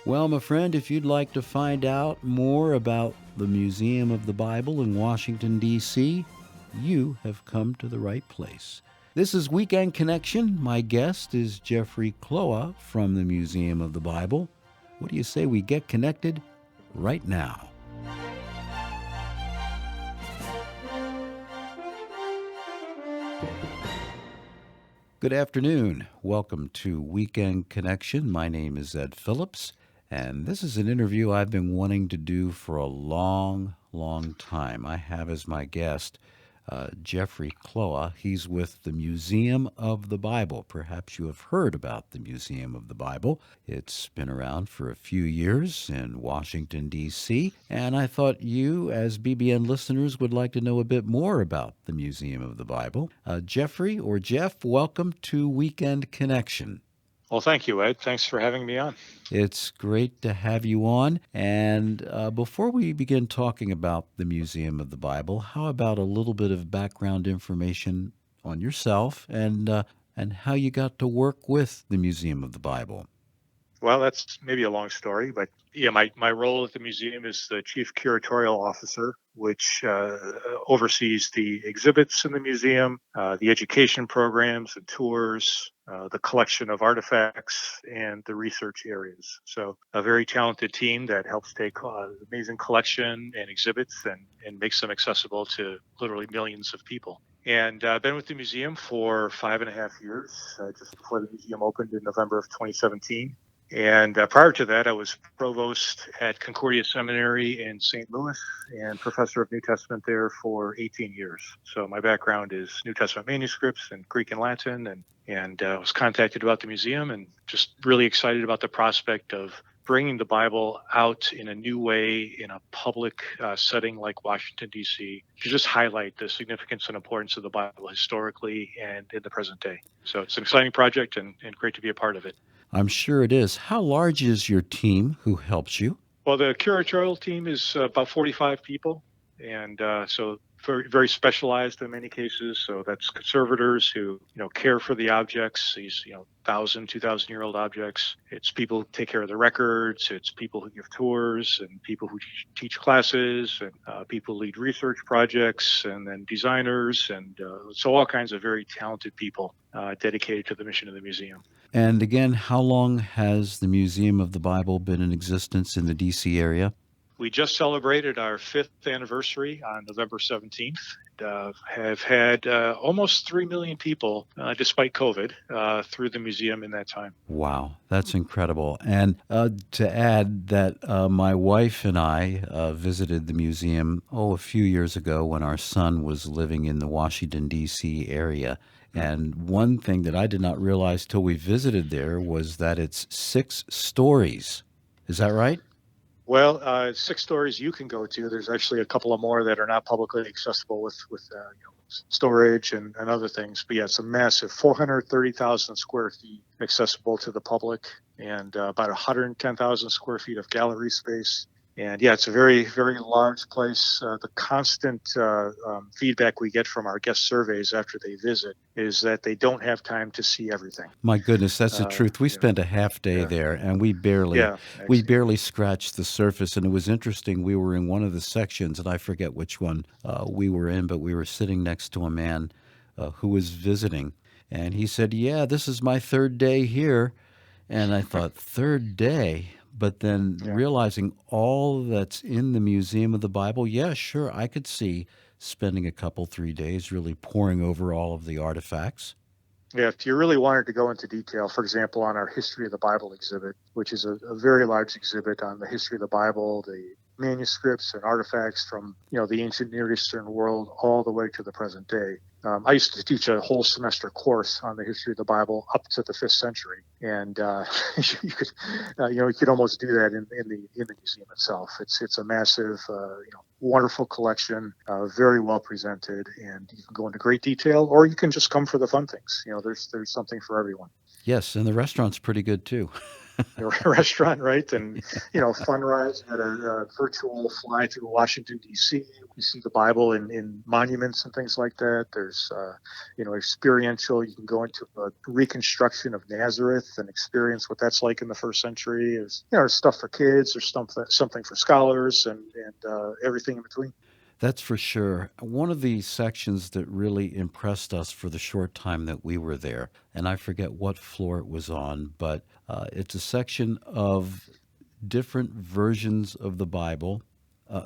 Well, my friend, if you'd like to find out more about the Museum of the Bible in Washington, D.C., you have come to the right place. This is Weekend Connection. My guest is Jeffrey Kloa from the Museum of the Bible. What do you say we get connected right now? Good afternoon. Welcome to Weekend Connection. My name is Ed Phillips, and this is an interview I've been wanting to do for a long time. I have as my guest Jeffrey Kloa. He's with the Museum of the Bible. Perhaps you have heard about the Museum of the Bible. It's been around for a few years in Washington, D.C., and I thought you, as BBN listeners, would like to know a bit more about the Museum of the Bible. Jeffrey or Jeff, welcome to Weekend Connection. Well, thank you, Ed. Thanks for having me on. It's great to have you on. And before we begin talking about the Museum of the Bible, how about a little bit of background information on yourself and how you got to work with the Museum of the Bible? Well, that's maybe a long story, but yeah, my role at the museum is the chief curatorial officer, which oversees the exhibits in the museum, the education programs and tours, the collection of artifacts, and the research areas. So, a very talented team that helps take amazing collection and exhibits and makes them accessible to literally millions of people. And I've been with the museum for 5.5 years, just before the museum opened in November of 2017. And prior to that, I was provost at Concordia Seminary in St. Louis and professor of New Testament there for 18 years. So my background is New Testament manuscripts and Greek and Latin, and was contacted about the museum and just really excited about the prospect of bringing the Bible out in a new way in a public setting like Washington, D.C., to just highlight the significance and importance of the Bible historically and in the present day. So it's an exciting project and great to be a part of it. I'm sure it is. How large is your team who helps you? Well, the curatorial team is about 45 people, and so very, very specialized in many cases. So that's conservators who care for the objects, these 1,000, 2,000-year-old objects. It's people who take care of the records. It's people who give tours, and people who teach classes, and people who lead research projects, and then designers, and so all kinds of very talented people dedicated to the mission of the museum. And again, how long has the Museum of the Bible been in existence in the D.C. area? We just celebrated our 5th anniversary on November 17th. Have had almost 3 million people, despite COVID, through the museum in that time. Wow, that's incredible. And to add that my wife and I visited the museum, a few years ago when our son was living in the Washington, D.C. area. And one thing that I did not realize till we visited there was that it's 6 stories. Is that right? Well, 6 stories you can go to. There's actually a couple of more that are not publicly accessible with storage and other things. But yeah, it's a massive 430,000 square feet accessible to the public, and about 110,000 square feet of gallery space. And yeah, it's a very, very large place. The constant feedback we get from our guest surveys after they visit is that they don't have time to see everything. My goodness, that's the truth. We You know, spent a half day yeah, there, and we barely yeah, we actually. barely scratched the surface. And it was interesting. We were in one of the sections, and I forget which one we were in, but we were sitting next to a man who was visiting, and he said, "Yeah, this is my third day here." And I thought, third day? But then Yeah. realizing all that's in the Museum of the Bible, yeah, sure, I could see spending a couple, 3 days really poring over all of the artifacts. Yeah, if you really wanted to go into detail, for example, on our History of the Bible exhibit, which is a very large exhibit on the history of the Bible, the manuscripts and artifacts from the ancient Near Eastern world all the way to the present day. I used to teach a whole semester course on the history of the Bible up to the 5th century, and you could you could almost do that in the museum itself. It's a massive wonderful collection, very well presented, and you can go into great detail, or you can just come for the fun things. There's something for everyone. Yes, and the restaurant's pretty good too. restaurant, right? And Yeah. fun rides. You got a virtual fly through Washington D.C. You see the Bible in monuments and things like that. There's experiential. You can go into a reconstruction of Nazareth and experience what that's like in the first century. There's stuff for kids. There's something for scholars and everything in between. That's for sure. One of the sections that really impressed us for the short time that we were there, and I forget what floor it was on, but it's a section of different versions of the Bible,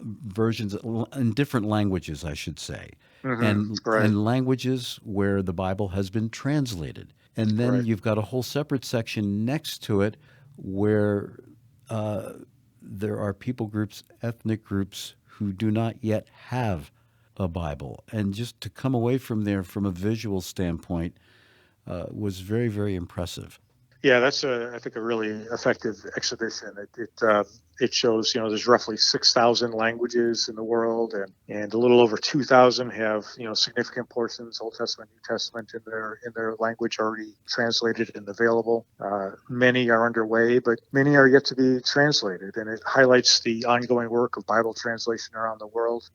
versions in different languages, I should say, Right, and languages where the Bible has been translated. And then right. you've got a whole separate section next to it where uh, there are people groups, ethnic groups who do not yet have a Bible. And just to come away from there from a visual standpoint was very, very impressive. Yeah, that's I think a really effective exhibition. It shows there's roughly 6,000 languages in the world, and a little over 2,000 have significant portions, Old Testament, New Testament, in their language already translated and available. Many are underway, but many are yet to be translated, and it highlights the ongoing work of Bible translation around the world.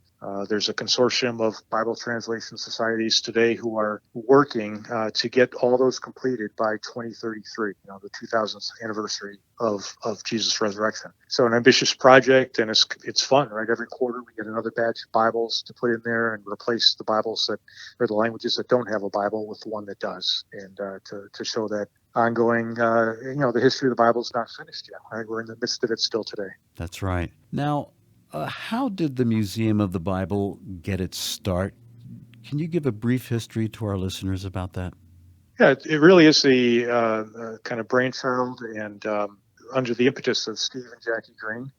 There's a consortium of Bible translation societies today who are working to get all those completed by 2033, the 2000th anniversary of Jesus' resurrection. So an ambitious project, and it's fun, right? Every quarter we get another batch of Bibles to put in there and replace the Bibles that or the languages that don't have a Bible with one that does, and to show that ongoing, the history of the Bible is not finished yet. Right? We're in the midst of it still today. That's right. Now, how did the Museum of the Bible get its start? Can you give a brief history to our listeners about that? Yeah, it really is the kind of brainchild and under the impetus of Steve and Jackie Green,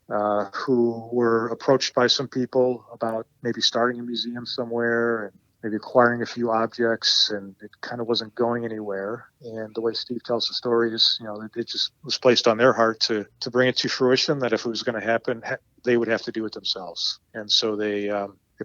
who were approached by some people about maybe starting a museum somewhere and maybe acquiring a few objects, and it kind of wasn't going anywhere. And the way Steve tells the story is, it just was placed on their heart to bring it to fruition. That if it was going to happen, they would have to do it themselves. And so they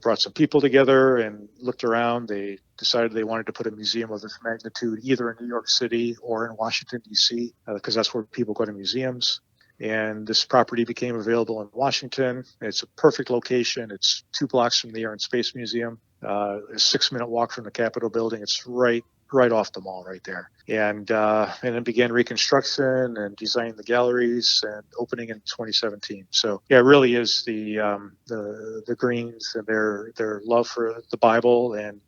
brought some people together and looked around. They decided they wanted to put a museum of this magnitude either in New York City or in Washington, D.C., because that's where people go to museums. And this property became available in Washington. It's a perfect location. It's 2 blocks from the Air and Space Museum, a 6-minute walk from the Capitol building. It's right off the mall right there. And then began reconstruction and designing the galleries and opening in 2017. So yeah, it really is the Greens and their love for the Bible and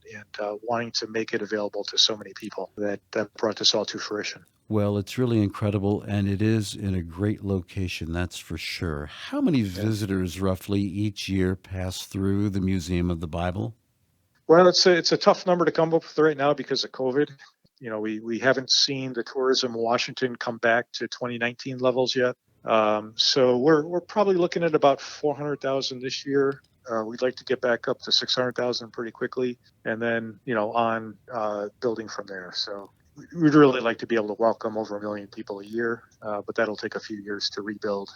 wanting to make it available to so many people that brought this all to fruition. Well, it's really incredible, and it is in a great location, that's for sure. How many Yeah. visitors roughly each year pass through the Museum of the Bible? Well, it's a tough number to come up with right now because of COVID. We haven't seen the tourism in Washington come back to 2019 levels yet. So we're probably looking at about 400,000 this year. We'd like to get back up to 600,000 pretty quickly, and then on building from there. So we'd really like to be able to welcome over 1 million people a year, but that'll take a few years to rebuild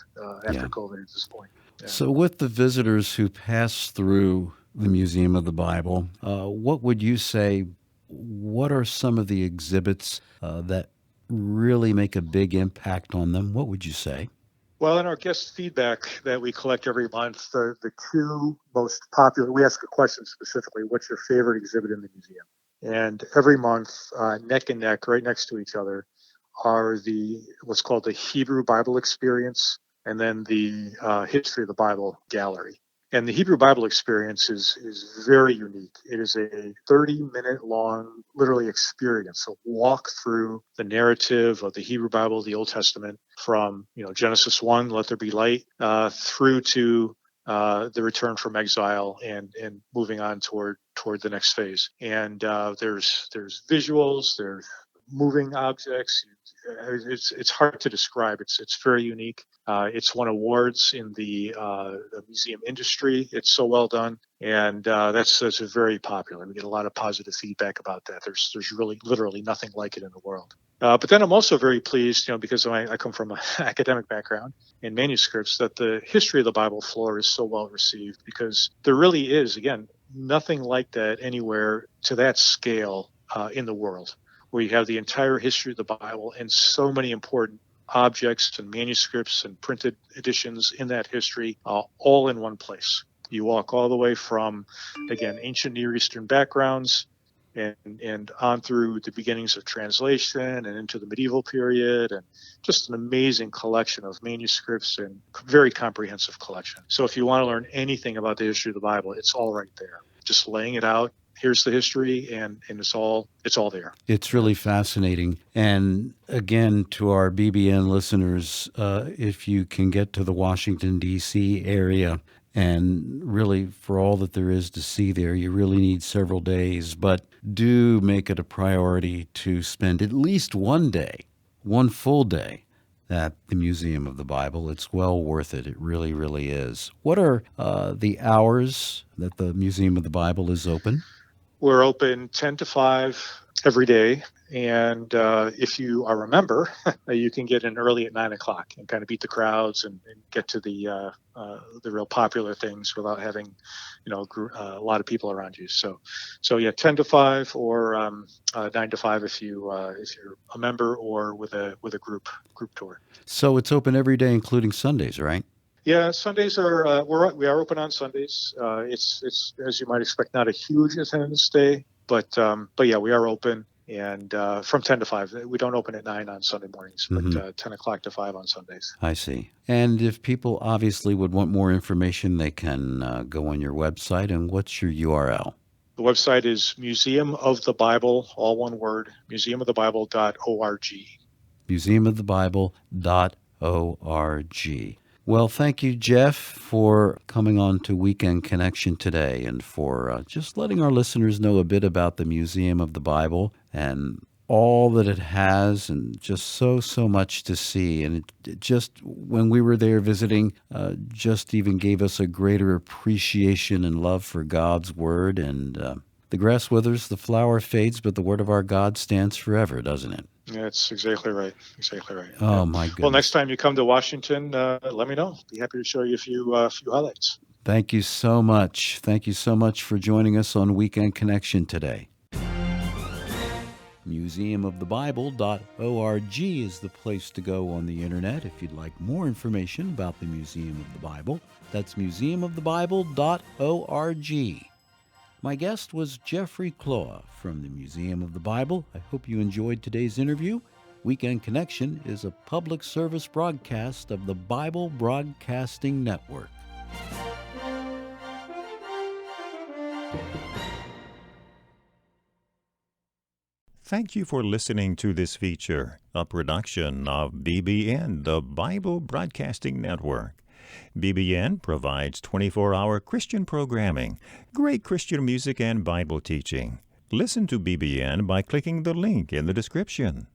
after Yeah. COVID at this point. Yeah. So, with the visitors who pass through the Museum of the Bible, what would you say? What are some of the exhibits that really make a big impact on them? What would you say? Well, in our guest feedback that we collect every month, the two most popular, we ask a question specifically, what's your favorite exhibit in the museum? And every month, neck and neck, right next to each other, are what's called the Hebrew Bible Experience and then the History of the Bible Gallery. And the Hebrew Bible Experience is very unique. It is a 30-minute long, literally experience, a walk through the narrative of the Hebrew Bible, the Old Testament, from Genesis 1, let there be light, through to the return from exile and moving on toward the next phase. And there's visuals, there's moving objects. It's hard to describe. It's very unique. It's won awards in the museum industry. It's so well done, and that's very popular. We get a lot of positive feedback about that. There's really literally nothing like it in the world. But then I'm also very pleased, because I come from an academic background in manuscripts, that the history of the Bible floor is so well received, because there really is, again, nothing like that anywhere to that scale in the world, where you have the entire history of the Bible and so many important objects and manuscripts and printed editions in that history, all in one place. You walk all the way from, again, ancient Near Eastern backgrounds and on through the beginnings of translation and into the medieval period, and just an amazing collection of manuscripts and very comprehensive collection. So if you want to learn anything about the history of the Bible, it's all right there. Just laying it out. Here's the history, and it's all there. It's really fascinating. And again, to our BBN listeners, if you can get to the Washington, D.C. area, and really for all that there is to see there, you really need several days. But do make it a priority to spend at least one day, one full day, at the Museum of the Bible. It's well worth it. It really, really is. What are the hours that the Museum of the Bible is open? We're open 10 to 5 every day. And if you are a member, you can get in early at 9 o'clock and kind of beat the crowds and get to the real popular things without having, a lot of people around you. So yeah, 10 to 5 or 9 to 5 if you're a member or with a group tour. So it's open every day, including Sundays, right? Yeah, Sundays are we are open on Sundays. It's as you might expect, not a huge attendance day, but yeah, we are open, and from 10 to 5. We don't open at 9 on Sunday mornings, but 10 o'clock to 5 on Sundays. I see. And if people obviously would want more information, they can go on your website. And what's your URL? The website is Museum of the Bible, all one word, museumofthebible.org. museumofthebible.org. Well, thank you, Jeff, for coming on to Weekend Connection today and for just letting our listeners know a bit about the Museum of the Bible and all that it has, and just so much to see. And it just, when we were there visiting, just even gave us a greater appreciation and love for God's Word. And the grass withers, the flower fades, but the Word of our God stands forever, doesn't it? That's exactly right. Exactly right. Oh, my goodness. Well, next time you come to Washington, let me know. Be happy to show you a few highlights. Thank you so much. Thank you so much for joining us on Weekend Connection today. museumofthebible.org is the place to go on the internet if you'd like more information about the Museum of the Bible. That's museumofthebible.org. My guest was Jeffrey Kloa from the Museum of the Bible. I hope you enjoyed today's interview. Weekend Connection is a public service broadcast of the Bible Broadcasting Network. Thank you for listening to this feature, a production of BBN, the Bible Broadcasting Network. BBN provides 24-hour Christian programming, great Christian music, and Bible teaching. Listen to BBN by clicking the link in the description.